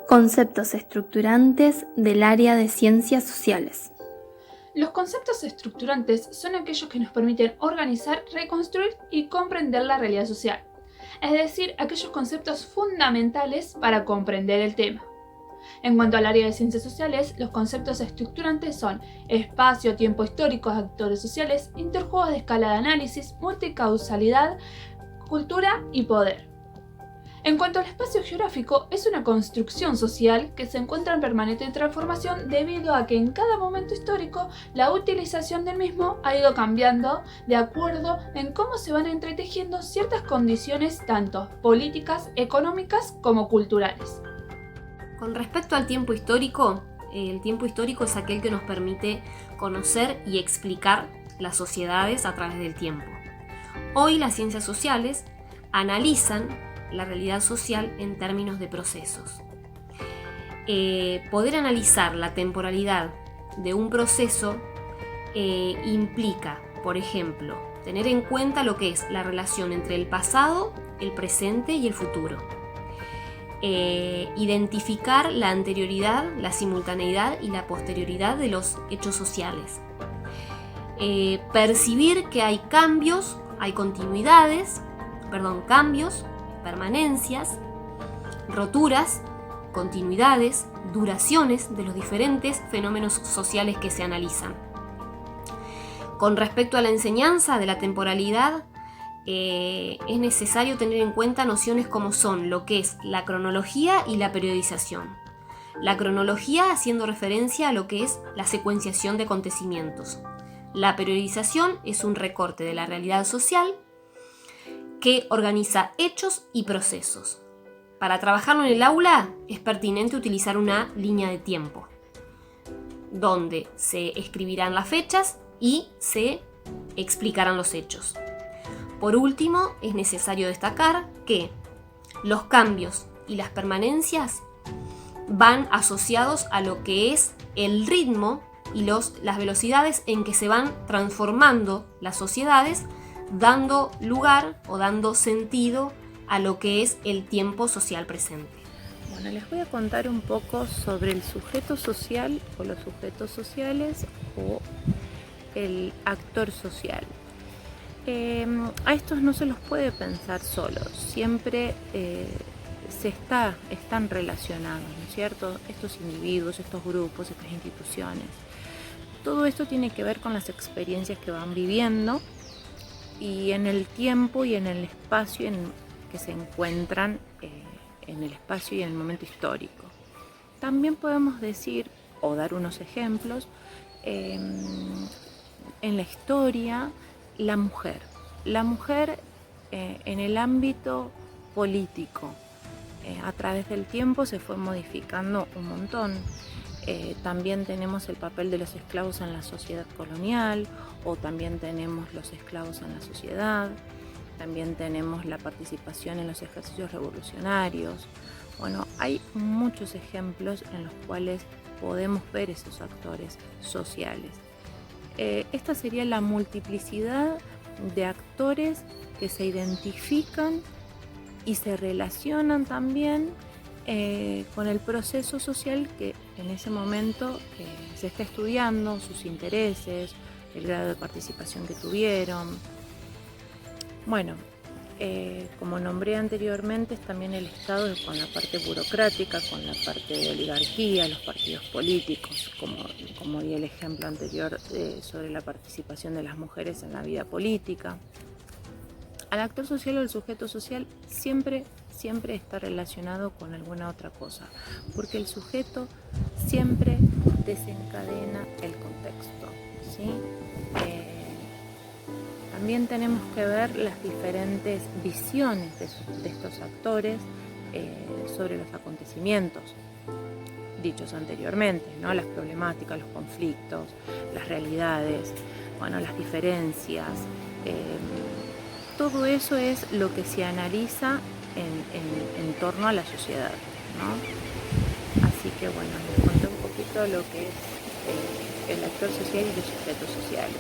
Conceptos estructurantes del área de ciencias sociales. Los conceptos estructurantes son aquellos que nos permiten organizar, reconstruir y comprender la realidad social, es decir, aquellos conceptos fundamentales para comprender el tema. En cuanto al área de ciencias sociales, los conceptos estructurantes son espacio, tiempo histórico, actores sociales, interjuegos de escala de análisis, multicausalidad, cultura y poder. En cuanto al espacio geográfico, es una construcción social que se encuentra en permanente transformación debido a que en cada momento histórico la utilización del mismo ha ido cambiando de acuerdo en cómo se van entretejiendo ciertas condiciones tanto políticas, económicas como culturales. Con respecto al tiempo histórico, el tiempo histórico es aquel que nos permite conocer y explicar las sociedades a través del tiempo. Hoy las ciencias sociales analizan la realidad social en términos de procesos. Poder analizar la temporalidad de un proceso implica, por ejemplo, tener en cuenta lo que es la relación entre el pasado, el presente y el futuro. Identificar la anterioridad, la simultaneidad y la posterioridad de los hechos sociales. Percibir que hay cambios, cambios, permanencias, roturas, continuidades, duraciones de los diferentes fenómenos sociales que se analizan. Con respecto a la enseñanza de la temporalidad, es necesario tener en cuenta nociones como son lo que es la cronología y la periodización. La cronología haciendo referencia a lo que es la secuenciación de acontecimientos. La periodización es un recorte de la realidad social que organiza hechos y procesos. Para trabajarlo en el aula es pertinente utilizar una línea de tiempo, donde se escribirán las fechas y se explicarán los hechos. Por último, es necesario destacar que los cambios y las permanencias van asociados a lo que es el ritmo y las velocidades en que se van transformando las sociedades, dando lugar o dando sentido a lo que es el tiempo social presente. Bueno, les voy a contar un poco sobre el sujeto social o los sujetos sociales o el actor social. A estos no se los puede pensar solos, siempre están relacionados, ¿no es cierto? Estos individuos, estos grupos, estas instituciones. Todo esto tiene que ver con las experiencias que van viviendo y en el tiempo y en el espacio en que se encuentran, en el espacio y en el momento histórico. También podemos decir o dar unos ejemplos en la historia. La mujer en el ámbito político a través del tiempo se fue modificando un montón. También tenemos el papel de los esclavos en la sociedad colonial, o también tenemos los esclavos en la sociedad, también tenemos la participación en los ejercicios revolucionarios. Bueno, hay muchos ejemplos en los cuales podemos ver esos actores sociales. Esta sería la multiplicidad de actores que se identifican y se relacionan también con el proceso social que en ese momento se está estudiando, sus intereses, el grado de participación que tuvieron. Bueno, como nombré anteriormente, es también el Estado con la parte burocrática, con la parte de oligarquía, los partidos políticos, como di el ejemplo anterior sobre la participación de las mujeres en la vida política. Al actor social o al sujeto social siempre está relacionado con alguna otra cosa, porque el sujeto siempre desencadena el contexto, ¿sí? También tenemos que ver las diferentes visiones de estos actores sobre los acontecimientos dichos anteriormente, ¿no? Las problemáticas, los conflictos, las realidades, bueno, las diferencias. Todo eso es lo que se analiza en torno a la sociedad, ¿no? Así que bueno, les conté un poquito lo que es el actor social y los sujetos sociales.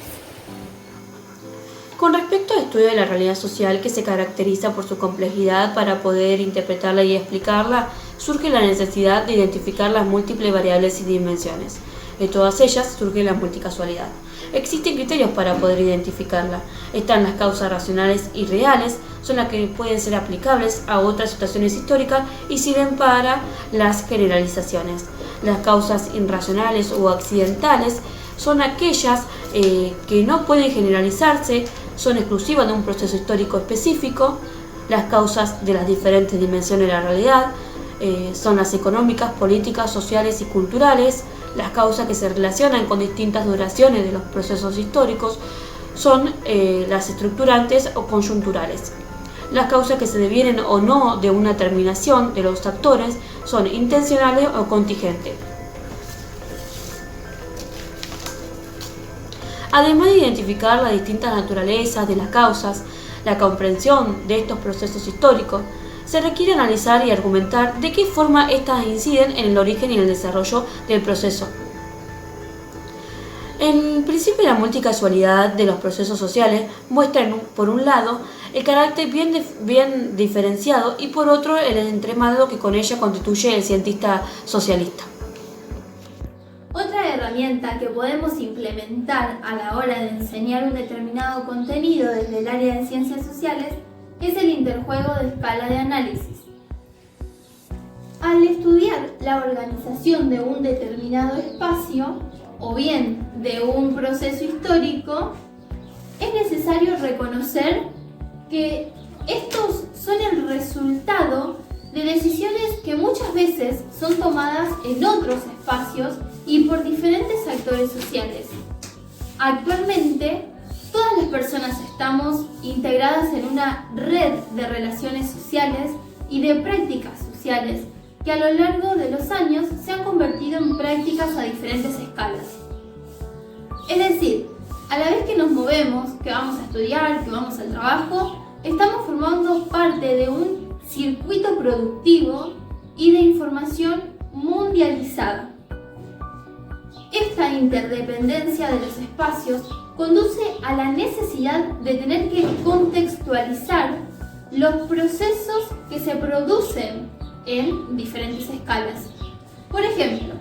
Con respecto al estudio de la realidad social, que se caracteriza por su complejidad para poder interpretarla y explicarla, surge la necesidad de identificar las múltiples variables y dimensiones. De todas ellas surge la multicasualidad. Existen criterios para poder identificarla. Están las causas racionales y reales, son las que pueden ser aplicables a otras situaciones históricas y sirven para las generalizaciones. Las causas irracionales o accidentales son aquellas que no pueden generalizarse, son exclusivas de un proceso histórico específico. Las causas de las diferentes dimensiones de la realidad son las económicas, políticas, sociales y culturales. Las causas que se relacionan con distintas duraciones de los procesos históricos son las estructurantes o coyunturales. Las causas que se devienen o no de una terminación de los actores son intencionales o contingentes. Además de identificar las distintas naturalezas de las causas, la comprensión de estos procesos históricos, se requiere analizar y argumentar de qué forma éstas inciden en el origen y el desarrollo del proceso. El principio de la multicasualidad de los procesos sociales muestra, por un lado, el carácter bien diferenciado y por otro, el entramado que con ella constituye el cientista socialista. Otra herramienta que podemos implementar a la hora de enseñar un determinado contenido desde el área de ciencias sociales es el interjuego de escala de análisis. Al estudiar la organización de un determinado espacio o bien de un proceso histórico, es necesario reconocer que estos son el resultado de decisiones que muchas veces son tomadas en otros espacios y por diferentes actores sociales. Actualmente, todas las personas estamos integradas en una red de relaciones sociales y de prácticas sociales que a lo largo de los años se han convertido en prácticas a diferentes escalas. Es decir, a la vez que nos movemos, que vamos a estudiar, que vamos al trabajo, estamos formando parte de un circuito productivo y de información mundializada. Esta interdependencia de los espacios conduce a la necesidad de tener que contextualizar los procesos que se producen en diferentes escalas. Por ejemplo,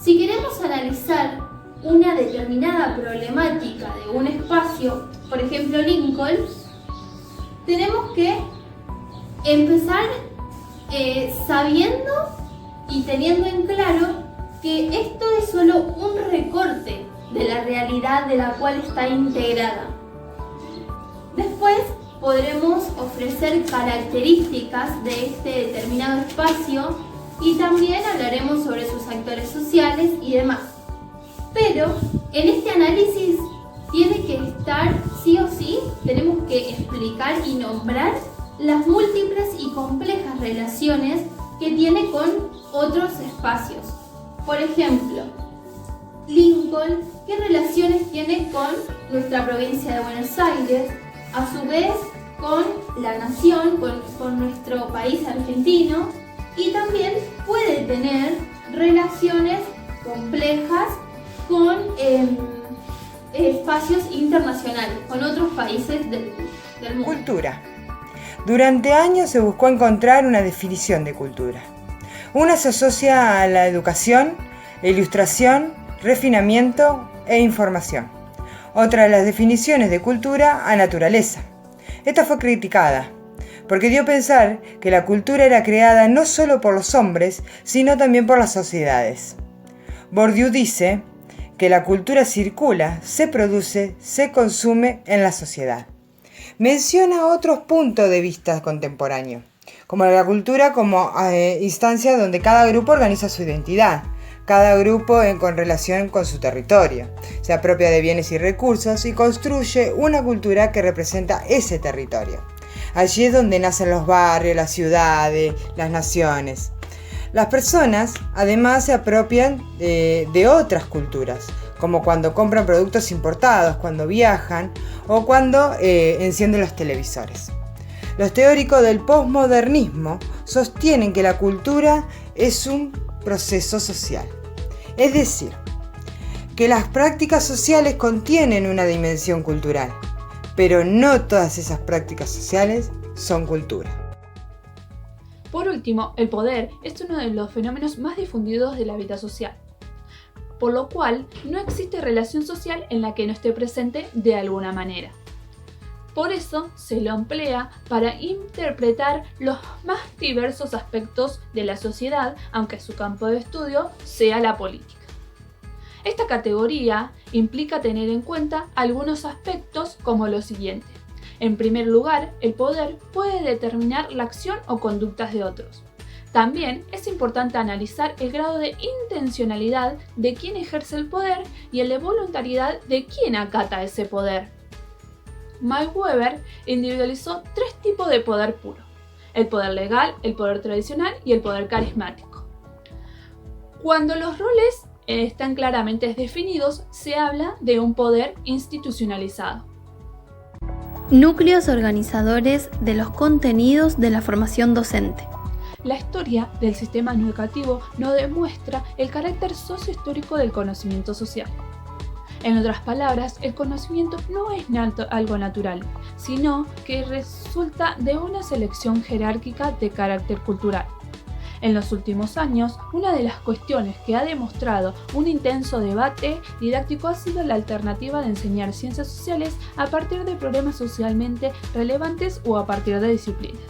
si queremos analizar una determinada problemática de un espacio, por ejemplo Lincoln, tenemos que empezar sabiendo y teniendo en claro que esto es solo un recorte de la realidad de la cual está integrada. Después podremos ofrecer características de este determinado espacio y también hablaremos sobre sus actores sociales y demás. Pero en este análisis tiene que estar, sí o sí, tenemos que explicar y nombrar las múltiples y complejas relaciones que tiene con otros espacios. Por ejemplo, Lincoln, ¿qué relaciones tiene con nuestra provincia de Buenos Aires? A su vez, con la nación, con nuestro país argentino, y también puede tener relaciones complejas con espacios internacionales, con otros países del mundo. Cultura. Durante años se buscó encontrar una definición de cultura. Una se asocia a la educación, ilustración, refinamiento e información. Otra de las definiciones de cultura a naturaleza. Esta fue criticada porque dio a pensar que la cultura era creada no solo por los hombres, sino también por las sociedades. Bourdieu dice que la cultura circula, se produce, se consume en la sociedad. Menciona otros puntos de vista contemporáneos, como la cultura como instancia donde cada grupo organiza su identidad, cada grupo con relación con su territorio, se apropia de bienes y recursos y construye una cultura que representa ese territorio. Allí es donde nacen los barrios, las ciudades, las naciones. Las personas además se apropian de otras culturas, como cuando compran productos importados, cuando viajan o cuando encienden los televisores. Los teóricos del posmodernismo sostienen que la cultura es un proceso social. Es decir, que las prácticas sociales contienen una dimensión cultural, pero no todas esas prácticas sociales son cultura. Por último, el poder es uno de los fenómenos más difundidos de la vida social, por lo cual no existe relación social en la que no esté presente de alguna manera. Por eso se lo emplea para interpretar los más diversos aspectos de la sociedad, aunque su campo de estudio sea la política. Esta categoría implica tener en cuenta algunos aspectos como lo siguiente. En primer lugar, el poder puede determinar la acción o conductas de otros. También es importante analizar el grado de intencionalidad de quien ejerce el poder y el de voluntariedad de quien acata ese poder. Mike Weber individualizó 3 tipos de poder puro: el poder legal, el poder tradicional y el poder carismático. Cuando los roles están claramente definidos, se habla de un poder institucionalizado. Núcleos organizadores de los contenidos de la formación docente. La historia del sistema educativo nos demuestra el carácter sociohistórico del conocimiento social. En otras palabras, el conocimiento no es algo natural, sino que resulta de una selección jerárquica de carácter cultural. En los últimos años, una de las cuestiones que ha demostrado un intenso debate didáctico ha sido la alternativa de enseñar ciencias sociales a partir de problemas socialmente relevantes o a partir de disciplinas.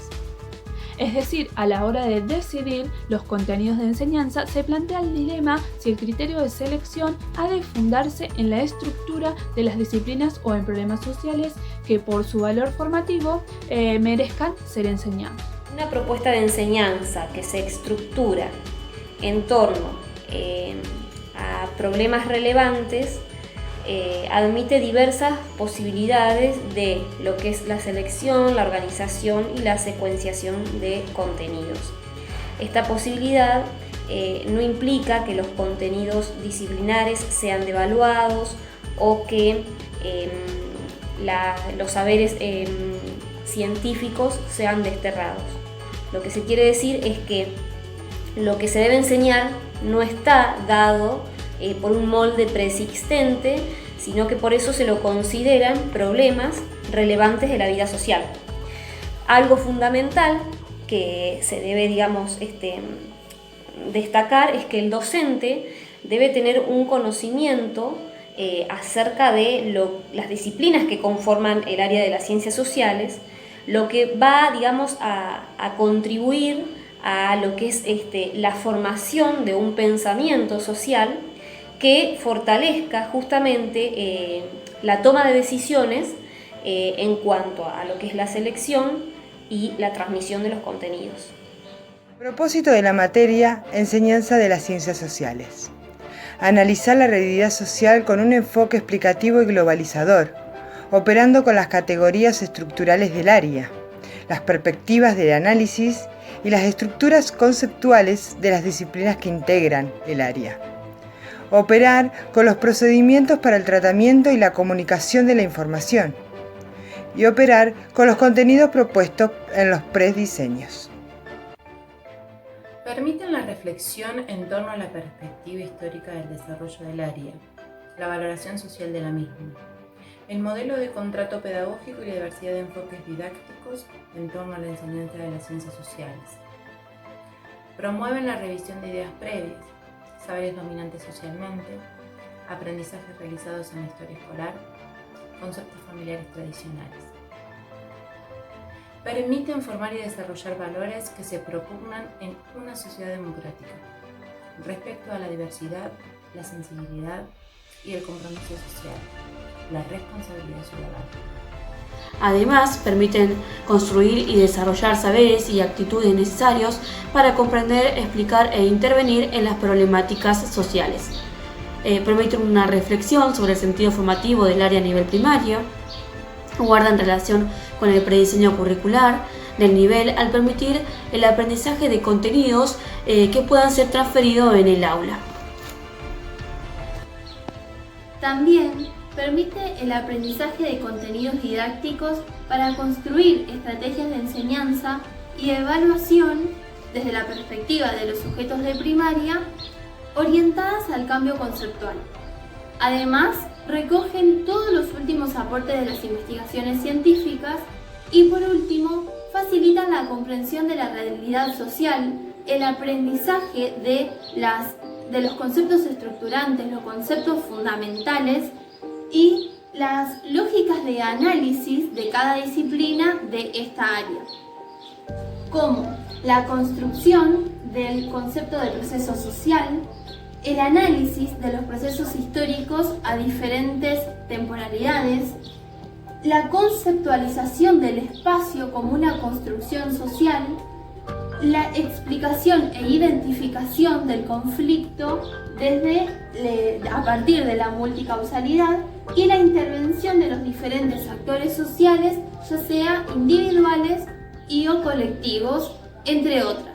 Es decir, a la hora de decidir los contenidos de enseñanza, se plantea el dilema si el criterio de selección ha de fundarse en la estructura de las disciplinas o en problemas sociales que por su valor formativo merezcan ser enseñados. Una propuesta de enseñanza que se estructura en torno a problemas relevantes admite diversas posibilidades de lo que es la selección, la organización y la secuenciación de contenidos. Esta posibilidad no implica que los contenidos disciplinares sean devaluados o que los saberes científicos sean desterrados. Lo que se quiere decir es que lo que se debe enseñar no está dado por un molde preexistente, sino que por eso se lo consideran problemas relevantes de la vida social. Algo fundamental que se debe, destacar es que el docente debe tener un conocimiento acerca de las disciplinas que conforman el área de las ciencias sociales, lo que va, a contribuir a lo que es la formación de un pensamiento social que fortalezca justamente la toma de decisiones en cuanto a lo que es la selección y la transmisión de los contenidos. Propósito de la materia: enseñanza de las ciencias sociales. Analizar la realidad social con un enfoque explicativo y globalizador, operando con las categorías estructurales del área, las perspectivas del análisis y las estructuras conceptuales de las disciplinas que integran el área. Operar con los procedimientos para el tratamiento y la comunicación de la información. Y operar con los contenidos propuestos en los prediseños. Permiten la reflexión en torno a la perspectiva histórica del desarrollo del área, la valoración social de la misma, el modelo de contrato pedagógico y la diversidad de enfoques didácticos en torno a la enseñanza de las ciencias sociales. Promueven la revisión de ideas previas, saberes dominantes socialmente, aprendizajes realizados en la historia escolar, conceptos familiares tradicionales. Permiten formar y desarrollar valores que se propugnan en una sociedad democrática, respecto a la diversidad, la sensibilidad y el compromiso social, la responsabilidad ciudadana. Además, permiten construir y desarrollar saberes y actitudes necesarios para comprender, explicar e intervenir en las problemáticas sociales. Permiten una reflexión sobre el sentido formativo del área a nivel primario, guardan relación con el prediseño curricular del nivel al permitir el aprendizaje de contenidos que puedan ser transferidos en el aula. También permite el aprendizaje de contenidos didácticos para construir estrategias de enseñanza y evaluación desde la perspectiva de los sujetos de primaria orientadas al cambio conceptual. Además, recogen todos los últimos aportes de las investigaciones científicas y, por último, facilitan la comprensión de la realidad social, el aprendizaje de los conceptos estructurantes, los conceptos fundamentales y las lógicas de análisis de cada disciplina de esta área, como la construcción del concepto de proceso social, el análisis de los procesos históricos a diferentes temporalidades, la conceptualización del espacio como una construcción social, la explicación e identificación del conflicto a partir de la multicausalidad y la intervención de los diferentes actores sociales, ya sea individuales y o colectivos, entre otras.